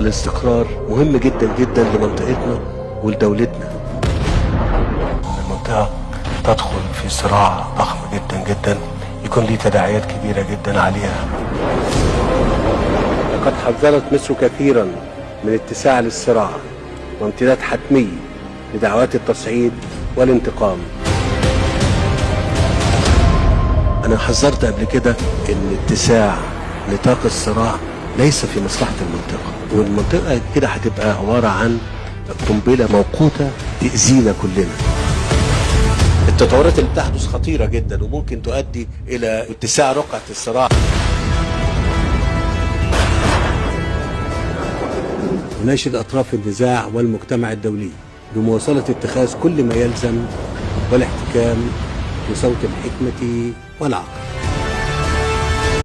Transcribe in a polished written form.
الاستقرار مهم جدا جدا لمنطقتنا ولدولتنا. المنطقة تدخل في صراع ضخم جدا جدا يكون ليه تداعيات كبيرة جدا عليها. لقد حذرت مصر كثيرا من اتساع للصراع وامتداد حتمي لدعوات التصعيد والانتقام. أنا حذرت قبل كده إن اتساع نطاق الصراع ليس في مصلحة المنطقة، والمنطقة كده هتبقى عبارة عن قنبلة موقوتة تأذينا كلنا. التطورات اللي بتحدث خطيرة جدا وممكن تؤدي إلى اتساع رقعة الصراع. نناشد أطراف النزاع والمجتمع الدولي بمواصلة اتخاذ كل ما يلزم والاحتكام لصوت الحكمة والعقل.